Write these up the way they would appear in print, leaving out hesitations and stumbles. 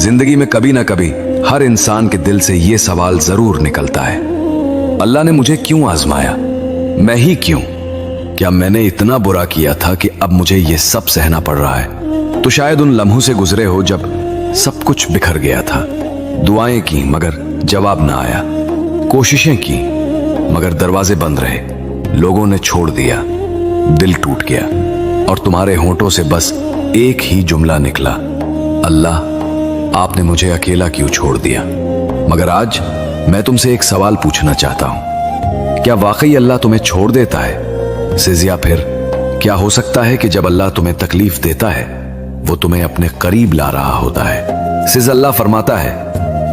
जिंदगी में कभी ना कभी हर इंसान के दिल से ये सवाल जरूर निकलता है, अल्लाह ने मुझे क्यों आजमाया? मैं ही क्यों? क्या मैंने इतना बुरा किया था कि अब मुझे ये सब सहना पड़ रहा है? तो शायद उन लम्हों से गुजरे हो जब सब कुछ बिखर गया था। दुआएं की मगर जवाब ना आया, कोशिशें की मगर दरवाजे बंद रहे, लोगों ने छोड़ दिया, दिल टूट गया और तुम्हारे होंठों से बस एक ही जुमला निकला, अल्लाह आपने मुझे अकेला क्यों छोड़ दिया? मगर आज मैं तुमसे एक सवाल पूछना चाहता हूं, क्या वाकई अल्लाह तुम्हें छोड़ देता है? या फिर क्या हो सकता है कि जब अल्लाह तुम्हें तकलीफ देता है वो तुम्हें अपने करीब ला रहा होता है? अल्लाह फरमाता है,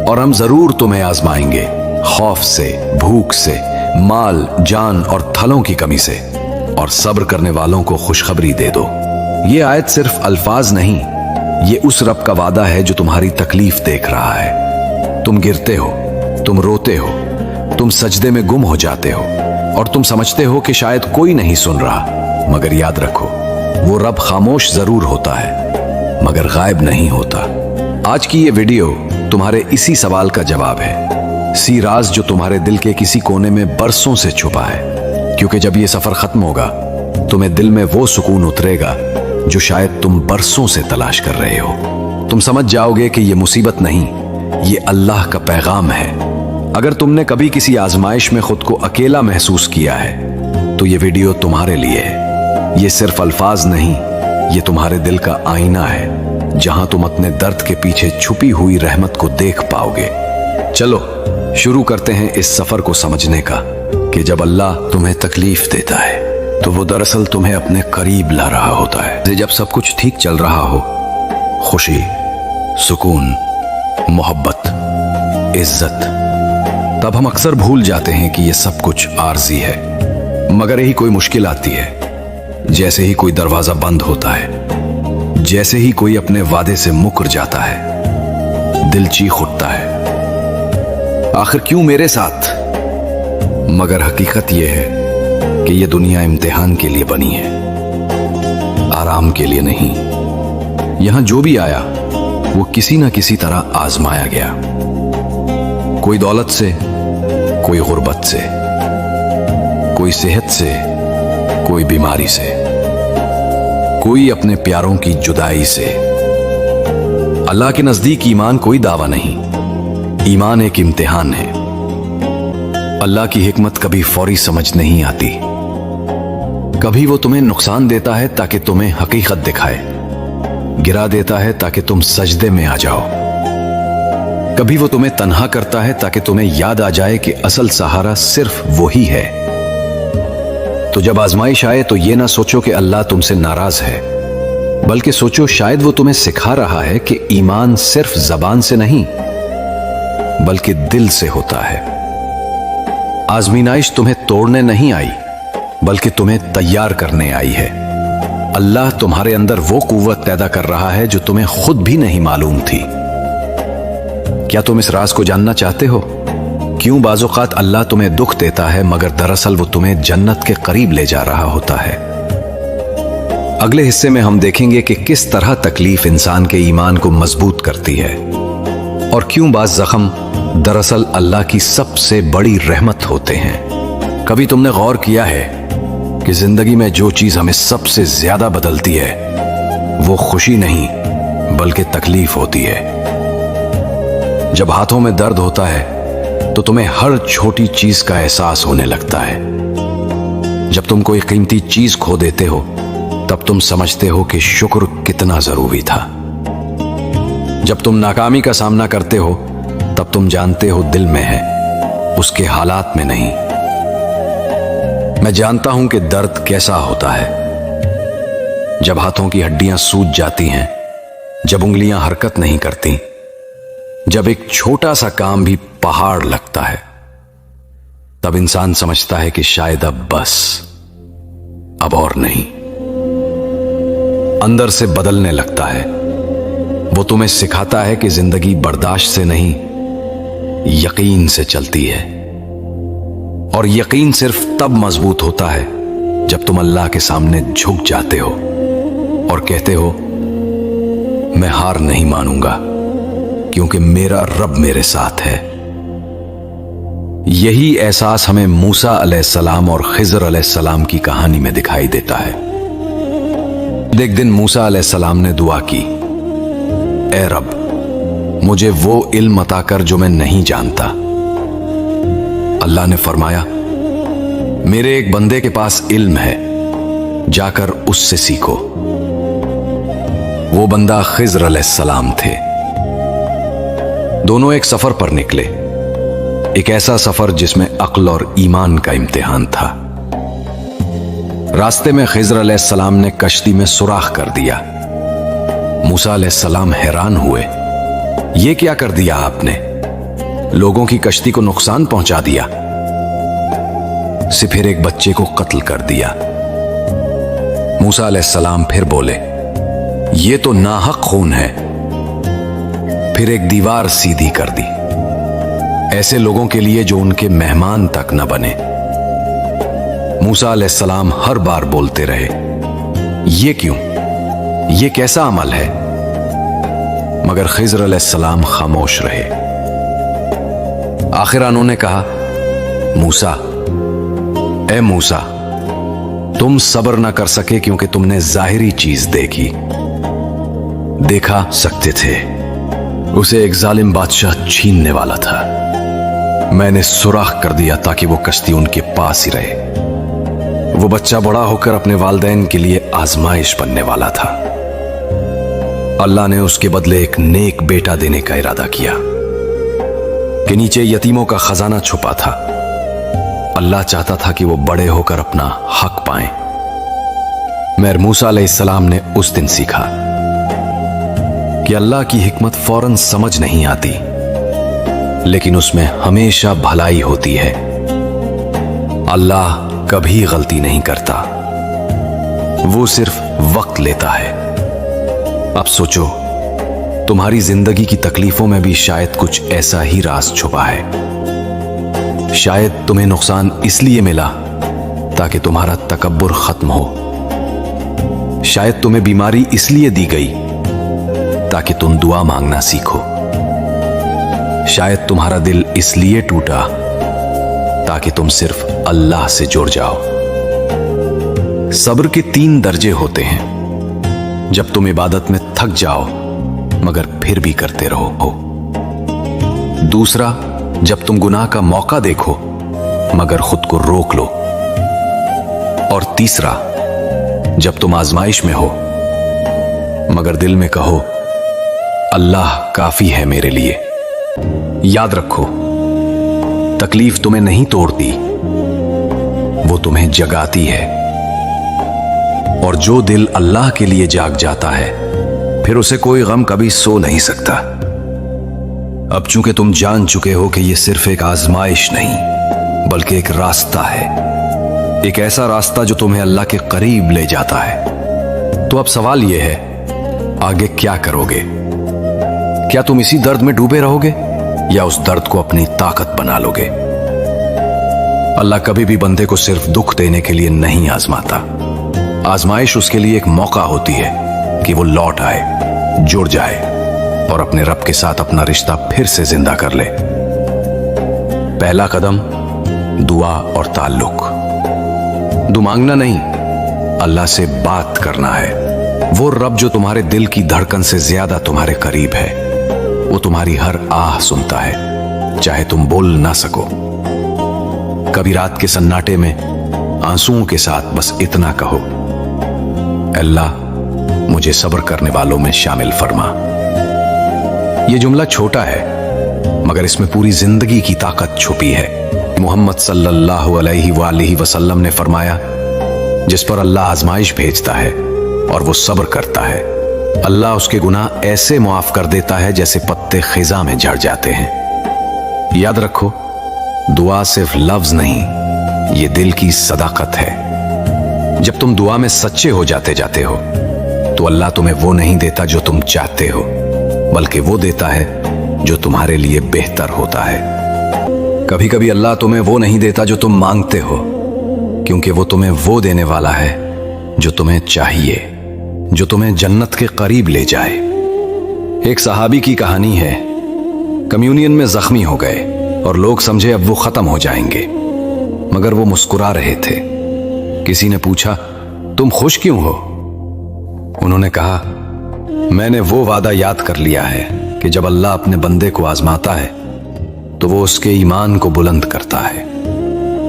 और हम जरूर तुम्हें आजमाएंगे, खौफ से, भूख से, माल, जान और थलों की कमी से, और सब्र करने वालों को खुशखबरी दे दो। ये आयत सिर्फ अल्फाज नहीं, ये उस रब का वादा है जो तुम्हारी तकलीफ देख रहा है। तुम गिरते हो, तुम रोते हो, तुम सजदे में गुम हो जाते हो और तुम समझते हो कि शायद कोई नहीं सुन रहा, मगर याद रखो वो रब खामोश जरूर होता है मगर गायब नहीं होता। आज की ये वीडियो तुम्हारे इसी सवाल का जवाब है, राज जो तुम्हारे दिल के किसी कोने में बरसों से छुपा है, क्योंकि जब ये सफर खत्म होगा तुम्हें दिल में वो सुकून उतरेगा जो शायद तुम बरसों से तलाश कर रहे हो। तुम समझ जाओगे कि ये मुसीबत नहीं, ये अल्लाह का पैगाम है। अगर तुमने कभी किसी आजमाइश में खुद को अकेला महसूस किया है तो ये वीडियो तुम्हारे लिए है। ये सिर्फ अल्फाज नहीं, ये तुम्हारे दिल का आईना है जहां तुम अपने दर्द के पीछे छुपी हुई रहमत को देख पाओगे। चलो शुरू करते हैं इस सफर को समझने का कि जब अल्लाह तुम्हें तकलीफ देता है तो वो दरअसल तुम्हें अपने करीब ला रहा होता है। जब सब कुछ ठीक चल रहा हो, खुशी, सुकून, मोहब्बत, इज्जत, तब हम अक्सर भूल जाते हैं कि ये सब कुछ आर्जी है। मगर यही कोई मुश्किल आती है, जैसे ही कोई दरवाजा बंद होता है, जैसे ही कोई अपने वादे से मुकर जाता है, दिल चीख उठता है, आखिर क्यों मेरे साथ? मगर हकीकत यह है कि ये दुनिया इम्तिहान के लिए बनी है, आराम के लिए नहीं। यहां जो भी आया वो किसी ना किसी तरह आजमाया गया, कोई दौलत से, कोई गुर्बत से, कोई सेहत से, कोई बीमारी से, कोई अपने प्यारों की जुदाई से। अल्लाह के नजदीक ईमान कोई दावा नहीं, ईमान एक इम्तिहान है। अल्लाह की हिकमत कभी फौरी समझ नहीं आती, कभी वो तुम्हें नुकसान देता है ताकि तुम्हें हकीकत दिखाए, गिरा देता है ताकि तुम सजदे में आ जाओ, कभी वो तुम्हें तन्हा करता है ताकि तुम्हें याद आ जाए कि असल सहारा सिर्फ वही है। तो जब आजमाइश आए तो ये ना सोचो कि अल्लाह तुमसे नाराज है, बल्कि सोचो शायद वो तुम्हें सिखा रहा है कि ईमान सिर्फ जबान से नहीं बल्कि दिल से होता है। आजमीनाइश तुम्हें तोड़ने नहीं आई बल्कि तुम्हें तैयार करने आई है। अल्लाह तुम्हारे अंदर वो कुव्वत पैदा कर रहा है जो तुम्हें खुद भी नहीं मालूम थी। क्या तुम इस राज को जानना चाहते हो? क्यों बाज़ौक़ात अल्लाह तुम्हें दुख देता है मगर दरअसल वो तुम्हें जन्नत के करीब ले जा रहा होता है। अगले हिस्से में हम देखेंगे कि किस तरह तकलीफ इंसान के ईमान को मजबूत करती है और क्यों बाज़ जख्म दरअसल अल्लाह की सबसे बड़ी रहमत होते हैं। कभी तुमने गौर किया है कि जिंदगी में जो चीज हमें सबसे ज्यादा बदलती है वो खुशी नहीं बल्कि तकलीफ होती है। जब हाथों में दर्द होता है तो तुम्हें हर छोटी चीज का एहसास होने लगता है। जब तुम कोई कीमती चीज खो देते हो तब तुम समझते हो कि शुक्र कितना जरूरी था। जब तुम नाकामी का सामना करते हो तब तुम जानते हो दिल में है, उसके हालात में नहीं। मैं जानता हूं कि दर्द कैसा होता है, जब हाथों की हड्डियां सूज जाती हैं, जब उंगलियां हरकत नहीं करती, जब एक छोटा सा काम भी पहाड़ लगता है। तब इंसान समझता है कि शायद अब बस, अब और नहीं। अंदर से बदलने लगता है। वो तुम्हें सिखाता है कि जिंदगी बर्दाश्त से नहीं यकीन से चलती है, और यकीन सिर्फ तब मजबूत होता है जब तुम अल्लाह के सामने झुक जाते हो और कहते हो मैं हार नहीं मानूंगा, क्योंकि मेरा रब मेरे साथ है। यही एहसास हमें मूसा अलैहिस्सलाम और खिज़र अलैहिस्सलाम की कहानी में दिखाई देता है। एक दिन मूसा अलैहिस्सलाम ने दुआ की, ए रब, मुझे वो इल्म अता कर जो मैं नहीं जानता। अल्लाह ने फरमाया, मेरे एक बंदे के पास इल्म है, जाकर उससे सीखो। वो बंदा खिज़र अलैहिस्सलाम थे। दोनों एक सफर पर निकले, एक ऐसा सफर जिसमें अक्ल और ईमान का इम्तिहान था। रास्ते में खिज़र अलैहिस्सलाम ने कश्ती में सुराख कर दिया। मूसा अलैहिस्सलाम हैरान हुए, ये क्या कर दिया आपने? लोगों की कश्ती को नुकसान पहुंचा दिया, से फिर एक बच्चे को कत्ल कर दिया। मूसा अलैहिस्सलाम फिर बोले, ये तो नाहक खून है। फिर एक दीवार सीधी कर दी, ऐसे लोगों के लिए जो उनके मेहमान तक न बने। मूसा अलैहिस्सलाम हर बार बोलते रहे, ये क्यों? ये कैसा अमल है? मगर खिज़र अलैहिस्सलाम खामोश रहे। आखिर उन्होंने कहा, मूसा, ए मूसा, तुम सब्र ना कर सके क्योंकि तुमने जाहिरी चीज देखा सकते थे, उसे एक जालिम बादशाह छीनने वाला था। मैंने सुराख कर दिया ताकि वो कश्ती उनके पास ही रहे। वो बच्चा बड़ा होकर अपने वालिदैन के लिए आजमाइश बनने वाला था। अल्लाह ने उसके बदले एक नेक बेटा देने का इरादा किया कि नीचे यतीमों का खजाना छुपा था। अल्लाह चाहता था कि वो बड़े होकर अपना हक पाएं। मगर मूसा अलैहिस्सलाम ने उस दिन सीखा कि अल्लाह की हिकमत फौरन समझ नहीं आती, लेकिन उसमें हमेशा भलाई होती है। अल्लाह कभी गलती नहीं करता, वो सिर्फ वक्त लेता है। अब सोचो, तुम्हारी जिंदगी की तकलीफों में भी शायद कुछ ऐसा ही राज छुपा है। शायद तुम्हें नुकसान इसलिए मिला ताकि तुम्हारा तकब्बुर खत्म हो। शायद तुम्हें बीमारी इसलिए दी गई ताकि तुम दुआ मांगना सीखो। शायद तुम्हारा दिल इसलिए टूटा ताकि तुम सिर्फ अल्लाह से जुड़ जाओ। सब्र के 3 दर्जे होते हैं। जब तुम इबादत में थक जाओ मगर फिर भी करते रहो। दूसरा, जब तुम गुनाह का मौका देखो मगर खुद को रोक लो। और तीसरा, जब तुम आजमाइश में हो मगर दिल में कहो, अल्लाह काफी है मेरे लिए। याद रखो, तकलीफ तुम्हें नहीं तोड़ती, वो तुम्हें जगाती है। और जो दिल अल्लाह के लिए जाग जाता है फिर उसे कोई गम कभी सो नहीं सकता। अब चूंकि तुम जान चुके हो कि यह सिर्फ एक आजमाइश नहीं बल्कि एक रास्ता है, एक ऐसा रास्ता जो तुम्हें अल्लाह के करीब ले जाता है, तो अब सवाल यह है, आगे क्या करोगे? क्या तुम इसी दर्द में डूबे रहोगे या उस दर्द को अपनी ताकत बना लोगे? अल्लाह कभी भी बंदे को सिर्फ दुख देने के लिए नहीं आजमाता। आजमाइश उसके लिए एक मौका होती है कि वो लौट आए, जुड़ जाए और अपने रब के साथ अपना रिश्ता फिर से जिंदा कर ले। पहला कदम दुआ और ताल्लुक। दुआ मांगना नहीं, अल्लाह से बात करना है। वो रब जो तुम्हारे दिल की धड़कन से ज्यादा तुम्हारे करीब है, वो तुम्हारी हर आह सुनता है, चाहे तुम बोल ना सको। कभी रात के सन्नाटे में आंसुओं के साथ बस इतना कहो, अल्लाह मुझे सब्र करने वालों में शामिल फरमा। यह जुमला छोटा है मगर इसमें पूरी जिंदगी की ताकत छुपी है। मोहम्मद सल्लल्लाहु अलैहि वसल्लम ने फरमाया, जिस पर अल्लाह आजमाइश भेजता है और वो सब्र करता है, अल्लाह उसके गुनाह ऐसे मुआफ कर देता है जैसे पत्ते खिजा में झड़ जाते हैं। याद रखो, दुआ सिर्फ लफ्ज नहीं, ये दिल की सदाकत है। जब तुम दुआ में सच्चे हो जाते हो तो अल्लाह तुम्हें वो नहीं देता जो तुम चाहते हो, बल्कि वो देता है जो तुम्हारे लिए बेहतर होता है। कभी कभी अल्लाह तुम्हें वो नहीं देता जो तुम मांगते हो, क्योंकि वो तुम्हें वो देने वाला है जो तुम्हें चाहिए, जो तुम्हें जन्नत के करीब ले जाए। एक सहाबी की कहानी है कम्युनियन में जख्मी हो गए और लोग समझे अब वो खत्म हो जाएंगे, मगर वो मुस्कुरा रहे थे। किसी ने पूछा, तुम खुश क्यों हो? उन्होंने कहा, मैंने वो वादा याद कर लिया है कि जब अल्लाह अपने बंदे को आजमाता है तो वो उसके ईमान को बुलंद करता है,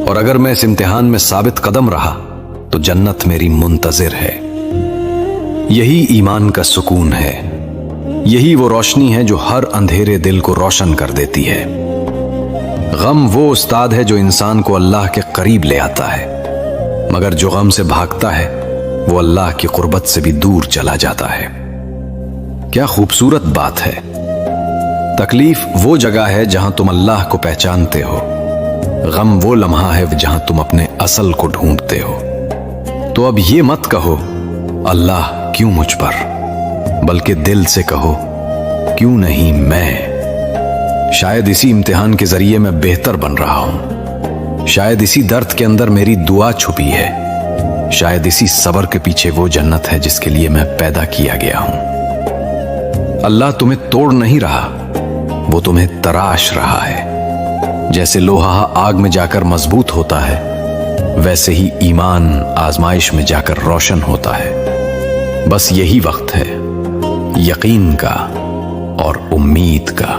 और अगर मैं इस इम्तिहान में साबित कदम रहा तो जन्नत मेरी मुंतजिर है। यही ईमान का सुकून है, यही वो रोशनी है जो हर अंधेरे दिल को रोशन कर देती है। गम वो उस्ताद है जो इंसान को अल्लाह के करीब ले आता है, मगर जो गम से भागता है वो अल्लाह की कुर्बत से भी दूर चला जाता है। क्या खूबसूरत बात है। तकलीफ वो जगह है जहां तुम अल्लाह को पहचानते हो, गम वो लम्हा है जहां तुम अपने असल को ढूंढते हो। तो अब ये मत कहो अल्लाह क्यों मुझ पर, बल्कि दिल से कहो क्यों नहीं मैं। शायद इसी इम्तिहान के जरिए मैं बेहतर बन रहा हूं, शायद इसी दर्द के अंदर मेरी दुआ छुपी है, शायद इसी सब्र के पीछे वो जन्नत है जिसके लिए मैं पैदा किया गया हूं। अल्लाह तुम्हें तोड़ नहीं रहा, वो तुम्हें तराश रहा है। जैसे लोहा आग में जाकर मजबूत होता है, वैसे ही ईमान आजमाइश में जाकर रोशन होता है। बस यही वक्त है यकीन का और उम्मीद का,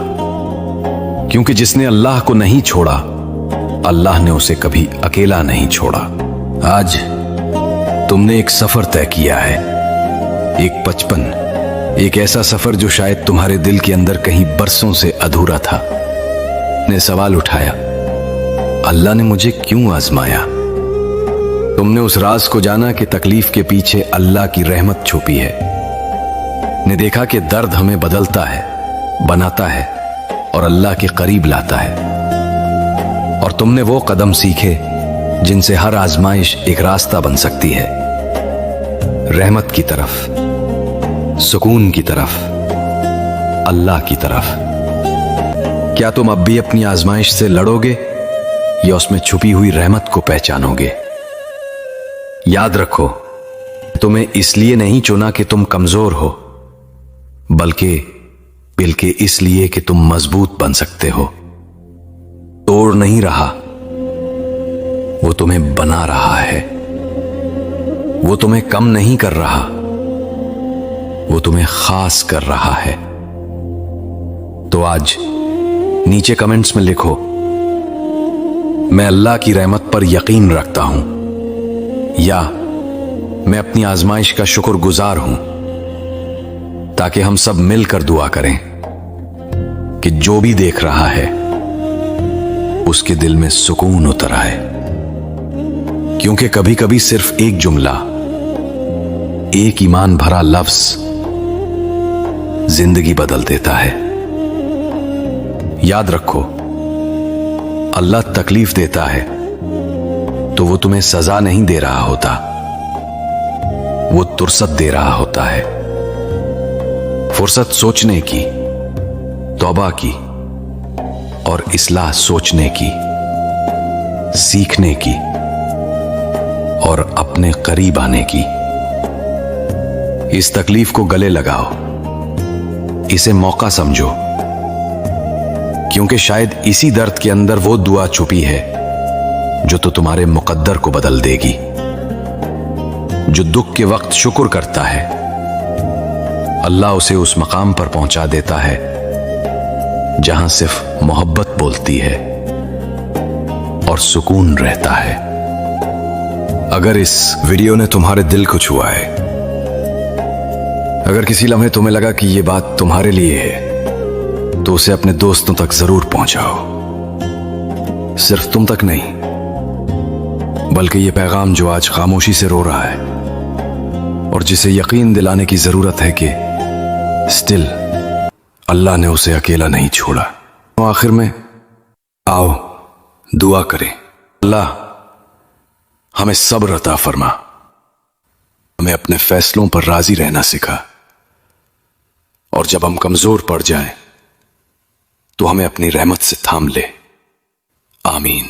क्योंकि जिसने अल्लाह को नहीं छोड़ा, अल्लाह ने उसे कभी अकेला नहीं छोड़ा। आज तुमने एक सफर तय किया है, एक बचपन, एक ऐसा सफर जो शायद तुम्हारे दिल के अंदर कहीं बरसों से अधूरा था। ने सवाल उठाया, अल्लाह ने मुझे क्यों आजमाया? तुमने उस राज को जाना कि तकलीफ के पीछे अल्लाह की रहमत छुपी है। ने देखा कि दर्द हमें बदलता है, बनाता है और अल्लाह के करीब लाता है। और तुमने वो कदम सीखे जिनसे हर आजमाइश एक रास्ता बन सकती है, रहमत की तरफ, सुकून की तरफ, अल्लाह की तरफ। क्या तुम अब भी अपनी आजमाइश से लड़ोगे या उसमें छुपी हुई रहमत को पहचानोगे? याद रखो, तुम्हें इसलिए नहीं चुना कि तुम कमजोर हो, बल्कि इसलिए कि तुम मजबूत बन सकते हो। तोड़ नहीं रहा, वो तुम्हें बना रहा है। वो तुम्हें कम नहीं कर रहा, वो तुम्हें खास कर रहा है। तो आज नीचे कमेंट्स में लिखो, मैं अल्लाह की रहमत पर यकीन रखता हूं, या मैं अपनी आजमाइश का शुक्रगुजार हूं, ताकि हम सब मिलकर दुआ करें कि जो भी देख रहा है उसके दिल में सुकून उतर आए। क्योंकि कभी कभी सिर्फ एक जुमला, एक ईमान भरा लफ्ज जिंदगी बदल देता है। याद रखो, अल्लाह तकलीफ देता है तो वो तुम्हें सजा नहीं दे रहा होता, वो तुरसत दे रहा होता है। फुर्सत सोचने की, तौबा की और इस्लाह सोचने की, सीखने की और अपने करीब आने की। इस तकलीफ को गले लगाओ, इसे मौका समझो, क्योंकि शायद इसी दर्द के अंदर वो दुआ छुपी है जो तो तुम्हारे मुकद्दर को बदल देगी। जो दुख के वक्त शुक्र करता है, अल्लाह उसे उस मकाम पर पहुंचा देता है जहां सिर्फ मोहब्बत बोलती है और सुकून रहता है। अगर इस वीडियो ने तुम्हारे दिल को छुआ है, अगर किसी लम्हे तुम्हें लगा कि ये बात तुम्हारे लिए है, तो उसे अपने दोस्तों तक जरूर पहुंचाओ। सिर्फ तुम तक नहीं, बल्कि ये पैगाम जो आज खामोशी से रो रहा है और जिसे यकीन दिलाने की जरूरत है कि स्टिल अल्लाह ने उसे अकेला नहीं छोड़ा। तो आखिर में आओ दुआ करें, अल्लाह हमें सब्र अता फरमा, हमें अपने फैसलों पर राजी रहना सिखा, और जब हम कमजोर पड़ जाएं तो हमें अपनी रहमत से थाम ले। आमीन।